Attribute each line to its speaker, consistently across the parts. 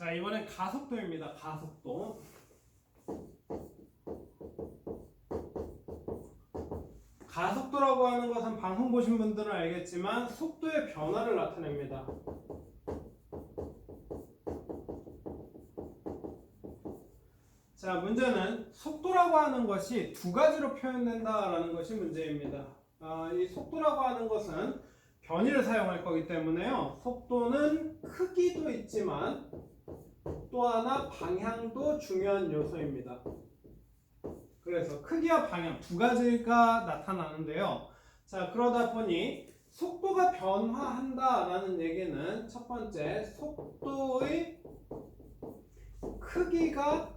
Speaker 1: 자, 이번엔 가속도입니다. 가속도. 가속도라고 하는 것은 방송 보신 분들은 알겠지만 속도의 변화를 나타냅니다. 자, 문제는 속도라고 하는 것이 두 가지로 표현된다라는 것이 문제입니다. 이 속도라고 하는 것은 변위를 사용할 거기 때문에요. 속도는 크기도 있지만 또 하나 방향도 중요한 요소입니다. 그래서 크기와 방향 두 가지가 나타나는데요. 자, 그러다 보니 속도가 변화한다라는 얘기는 첫 번째, 속도의 크기가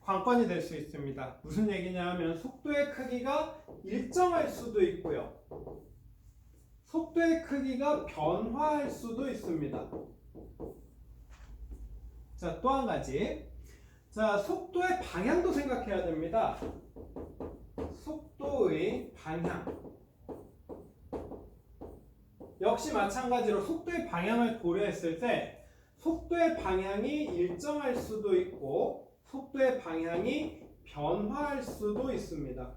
Speaker 1: 관건이 될 수 있습니다. 무슨 얘기냐 하면 속도의 크기가 일정할 수도 있고요. 속도의 크기가 변화할 수도 있습니다. 자, 또 한 가지. 자, 속도의 방향도 생각해야 됩니다. 속도의 방향. 역시 마찬가지로 속도의 방향을 고려했을 때 속도의 방향이 일정할 수도 있고 속도의 방향이 변화할 수도 있습니다.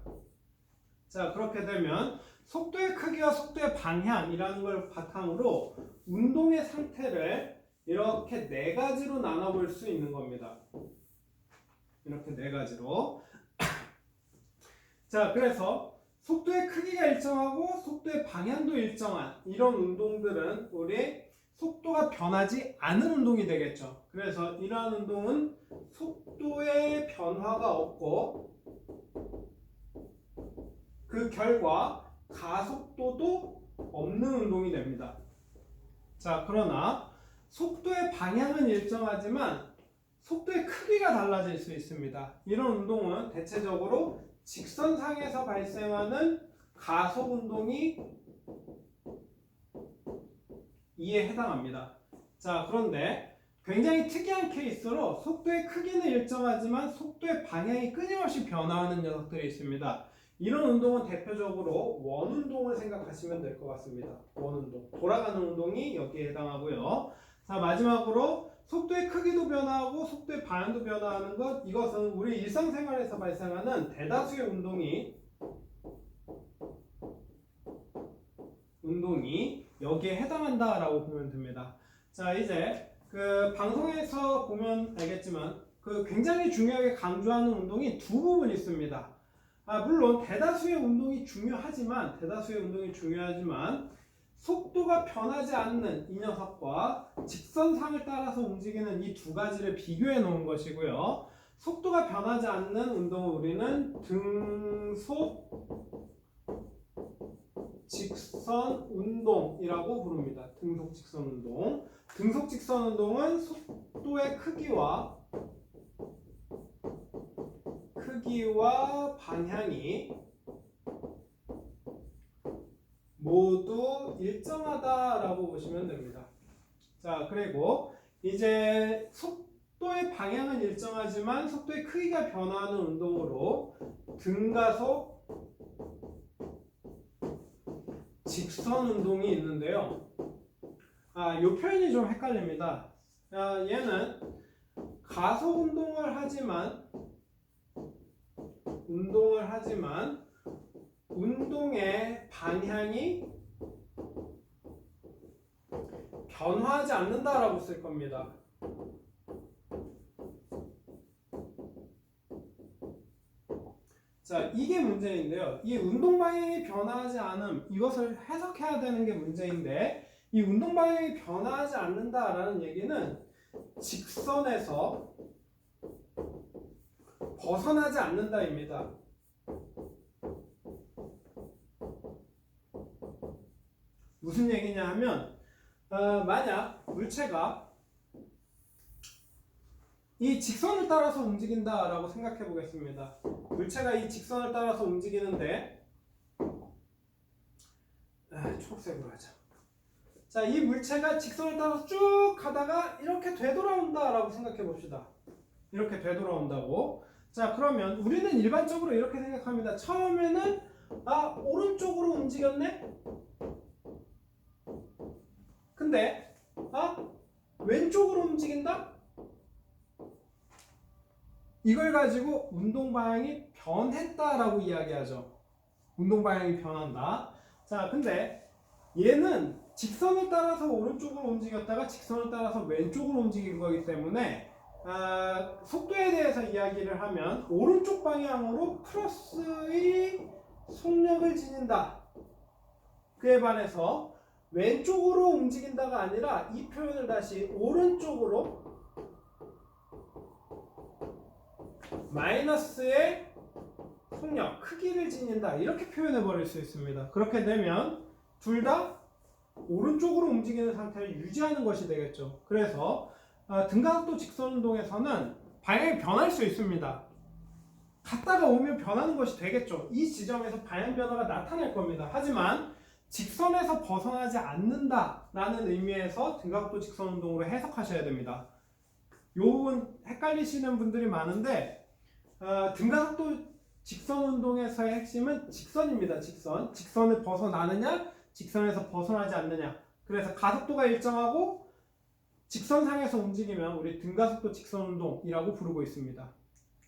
Speaker 1: 자, 그렇게 되면 속도의 크기와 속도의 방향이라는 걸 바탕으로 운동의 상태를 이렇게 네 가지로 나눠볼 수 있는 겁니다. 이렇게 네 가지로. 자, 그래서 속도의 크기가 일정하고 속도의 방향도 일정한 이런 운동들은 우리 속도가 변하지 않은 운동이 되겠죠. 그래서 이러한 운동은 속도의 변화가 없고 그 결과 가속도도 없는 운동이 됩니다. 자, 그러나 속도의 방향은 일정하지만 속도의 크기가 달라질 수 있습니다. 이런 운동은 대체적으로 직선상에서 발생하는 가속 운동이 이에 해당합니다. 자, 그런데 굉장히 특이한 케이스로 속도의 크기는 일정하지만 속도의 방향이 끊임없이 변화하는 녀석들이 있습니다. 이런 운동은 대표적으로 원운동을 생각하시면 될 것 같습니다. 원운동. 돌아가는 운동이 여기에 해당하고요. 자, 마지막으로 속도의 크기도 변화하고 속도의 방향도 변화하는 것, 이것은 우리 일상생활에서 발생하는 대다수의 운동이 여기에 해당한다라고 보면 됩니다. 자, 이제 그 방송에서 보면 알겠지만 그 굉장히 중요하게 강조하는 운동이 두 부분이 있습니다. 물론 대다수의 운동이 중요하지만 속도가 변하지 않는 이 녀석과 직선상을 따라서 움직이는 이 두 가지를 비교해 놓은 것이고요. 속도가 변하지 않는 운동을 우리는 등속 직선 운동이라고 부릅니다. 등속 직선 운동. 등속 직선 운동은 속도의 크기와 방향이 모두 일정하다라고 보시면 됩니다. 자, 그리고 이제 속도의 방향은 일정하지만 속도의 크기가 변화하는 운동으로 등가속 직선 운동이 있는데요. 이 표현이 좀 헷갈립니다. 얘는 가속 운동을 하지만 운동의 방향이 변화하지 않는다라고 쓸 겁니다. 자, 이게 문제인데요. 이 운동 방향이 변화하지 않음, 이것을 해석해야 되는 게 문제인데, 이 운동 방향이 변화하지 않는다라는 얘기는 직선에서 벗어나지 않는다입니다. 무슨 얘기냐 하면 만약 물체가 이 직선을 따라서 움직인다라고 생각해 보겠습니다. 물체가 이 직선을 따라서 움직이는데 초록색으로 하자. 자, 이 물체가 직선을 따라서 쭉 가다가 이렇게 되돌아온다라고 생각해 봅시다. 이렇게 되돌아온다고. 자, 그러면 우리는 일반적으로 이렇게 생각합니다. 처음에는 오른쪽으로 움직였네? 근데 왼쪽으로 움직인다? 이걸 가지고 운동 방향이 변했다라고 이야기하죠. 운동 방향이 변한다. 자, 근데 얘는 직선을 따라서 오른쪽으로 움직였다가 직선을 따라서 왼쪽으로 움직인 거기 때문에 속도에 대해서 이야기를 하면 오른쪽 방향으로 플러스의 속력을 지닌다. 그에 반해서 왼쪽으로 움직인다가 아니라 이 표현을 다시 오른쪽으로 마이너스의 속력, 크기를 지닌다. 이렇게 표현해 버릴 수 있습니다. 그렇게 되면 둘 다 오른쪽으로 움직이는 상태를 유지하는 것이 되겠죠. 그래서 등가속도 직선 운동에서는 방향이 변할 수 있습니다. 갔다가 오면 변하는 것이 되겠죠. 이 지점에서 방향 변화가 나타날 겁니다. 하지만 직선에서 벗어나지 않는다라는 의미에서 등가속도 직선 운동으로 해석하셔야 됩니다. 이 부분 헷갈리시는 분들이 많은데 등가속도 직선 운동에서의 핵심은 직선입니다. 직선을 벗어나느냐, 직선에서 벗어나지 않느냐. 그래서 가속도가 일정하고 직선상에서 움직이면 우리 등가속도 직선 운동이라고 부르고 있습니다.